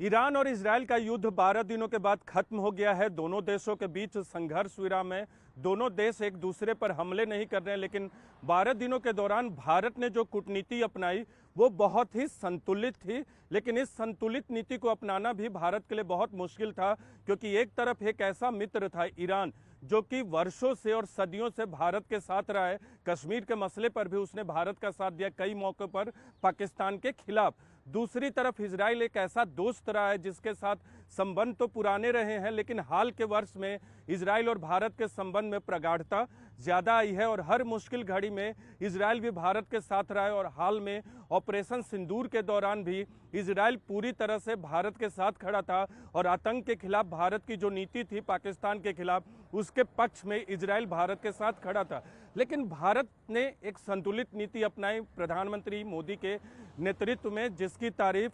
Iran और Israel का युद्ध 12 दिनों के बाद खत्म हो गया है। दोनों देशों के बीच संघर्ष विराम है। दोनों देश एक दूसरे पर हमले नहीं कर रहे हैं, लेकिन 12 दिनों के दौरान भारत ने जो कूटनीति अपनाई वो बहुत ही संतुलित थी। लेकिन इस संतुलित नीति को अपनाना भी भारत के लिए बहुत मुश्किल था, क्योंकि एक तरफ एक ऐसा मित्र था ईरान, जो कि वर्षों से और सदियों से भारत के साथ रहा है। कश्मीर के मसले पर भी उसने भारत का साथ दिया, कई मौक़ों पर पाकिस्तान के खिलाफ। दूसरी तरफ इजराइल एक ऐसा दोस्त रहा है जिसके साथ संबंध तो पुराने रहे हैं, लेकिन हाल के वर्ष में इजराइल और भारत के संबंध में प्रगाढ़ता ज़्यादा आई है और हर मुश्किल घड़ी में इजराइल भी भारत के साथ रहा है। और हाल में ऑपरेशन सिंदूर के दौरान भी इजराइल पूरी तरह से भारत के साथ खड़ा था और आतंक के खिलाफ भारत की जो नीति थी पाकिस्तान के खिलाफ, उसके पक्ष में इजराइल भारत के साथ खड़ा था। लेकिन भारत ने एक संतुलित नीति अपनाई प्रधानमंत्री मोदी के नेतृत्व में, जिसकी तारीफ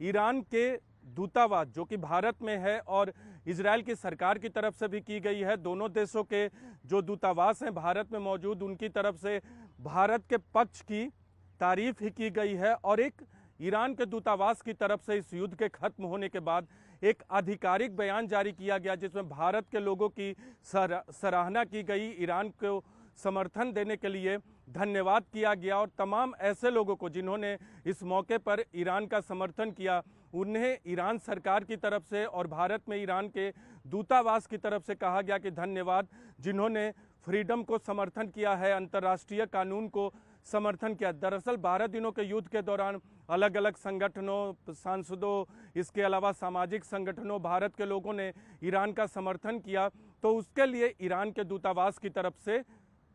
ईरान के दूतावास जो कि भारत में है और इजराइल की सरकार की तरफ से भी की गई है। दोनों देशों के जो दूतावास हैं भारत में मौजूद, उनकी तरफ से भारत के पक्ष की तारीफ ही की गई है। और एक ईरान के दूतावास की तरफ से इस युद्ध के खत्म होने के बाद एक आधिकारिक बयान जारी किया गया, जिसमें भारत के लोगों की सराहना की गई, ईरान को समर्थन देने के लिए धन्यवाद किया गया और तमाम ऐसे लोगों को जिन्होंने इस मौके पर ईरान का समर्थन किया, उन्हें ईरान सरकार की तरफ से और भारत में ईरान के दूतावास की तरफ से कहा गया कि धन्यवाद, जिन्होंने फ्रीडम को समर्थन किया है, अंतर्राष्ट्रीय कानून को समर्थन किया। दरअसल 12 दिनों के युद्ध के दौरान अलग अलग संगठनों, सांसदों, इसके अलावा सामाजिक संगठनों, भारत के लोगों ने ईरान का समर्थन किया, तो उसके लिए ईरान के दूतावास की तरफ से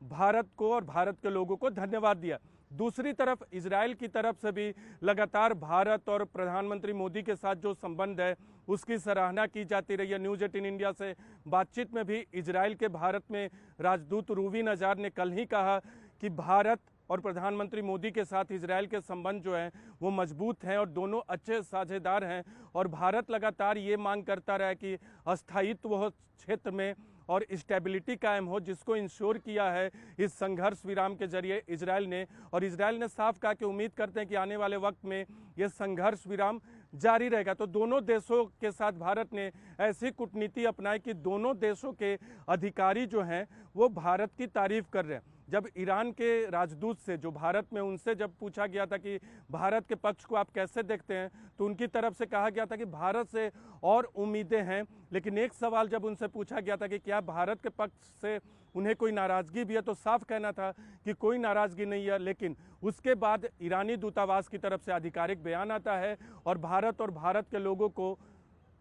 भारत को और भारत के लोगों को धन्यवाद दिया। दूसरी तरफ इजराइल की तरफ से भी लगातार भारत और प्रधानमंत्री मोदी के साथ जो संबंध है उसकी सराहना की जाती रही है। न्यूज़ 18 इंडिया से बातचीत में भी इजराइल के भारत में राजदूत रूवी नजार ने कल ही कहा कि भारत और प्रधानमंत्री मोदी के साथ इजराइल के संबंध जो हैं वो मजबूत हैं और दोनों अच्छे साझेदार हैं। और भारत लगातार ये मांग करता रहा कि अस्थायित्व हो क्षेत्र में और स्टेबिलिटी कायम हो, जिसको इंश्योर किया है इस संघर्ष विराम के जरिए इजराइल ने। और इजराइल ने साफ कहा कि उम्मीद करते हैं कि आने वाले वक्त में ये संघर्ष विराम जारी रहेगा। तो दोनों देशों के साथ भारत ने ऐसी कूटनीति अपनाई कि दोनों देशों के अधिकारी जो हैं वो भारत की तारीफ कर रहे हैं। जब ईरान के राजदूत से जो भारत में, उनसे जब पूछा गया था कि भारत के पक्ष को आप कैसे देखते हैं, तो उनकी तरफ से कहा गया था कि भारत से और उम्मीदें हैं। लेकिन एक सवाल जब उनसे पूछा गया था कि क्या भारत के पक्ष से उन्हें कोई नाराज़गी भी है, तो साफ कहना था कि कोई नाराज़गी नहीं है। लेकिन उसके बाद ईरानी दूतावास की तरफ से आधिकारिक बयान आता है और भारत के लोगों को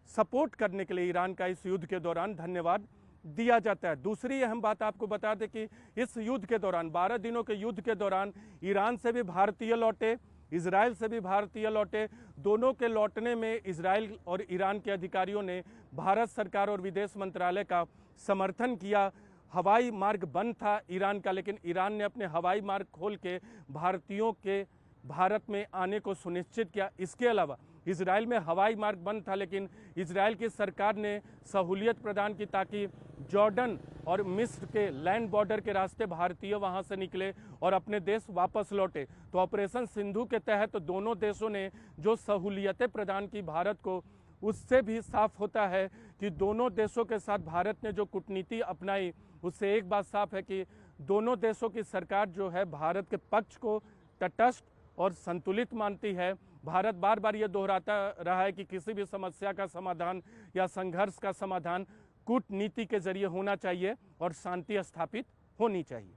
सपोर्ट करने के लिए ईरान का इस युद्ध के दौरान धन्यवाद दिया जाता है। दूसरी अहम बात आपको बता दें कि इस युद्ध के दौरान, 12 दिनों के युद्ध के दौरान, ईरान से भी भारतीय लौटे, इजराइल से भी भारतीय लौटे। दोनों के लौटने में इजराइल और ईरान के अधिकारियों ने भारत सरकार और विदेश मंत्रालय का समर्थन किया। हवाई मार्ग बंद था ईरान का, लेकिन ईरान ने अपने हवाई मार्ग खोल के भारतीयों के भारत में आने को सुनिश्चित किया। इसके अलावा इजराइल में हवाई मार्ग बंद था, लेकिन इजराइल की सरकार ने सहूलियत प्रदान की ताकि जॉर्डन और मिस्र के लैंड बॉर्डर के रास्ते भारतीय वहां से निकले और अपने देश वापस लौटे। तो ऑपरेशन सिंधु के तहत दोनों देशों ने जो सहूलियतें प्रदान की भारत को, उससे भी साफ होता है कि दोनों देशों के साथ भारत ने जो कूटनीति अपनाई, उससे एक बात साफ है कि दोनों देशों की सरकार जो है भारत के पक्ष को तटस्थ और संतुलित मानती है। भारत बार बार ये दोहराता रहा है कि किसी भी समस्या का समाधान या संघर्ष का समाधान कूटनीति के जरिए होना चाहिए और शांति स्थापित होनी चाहिए।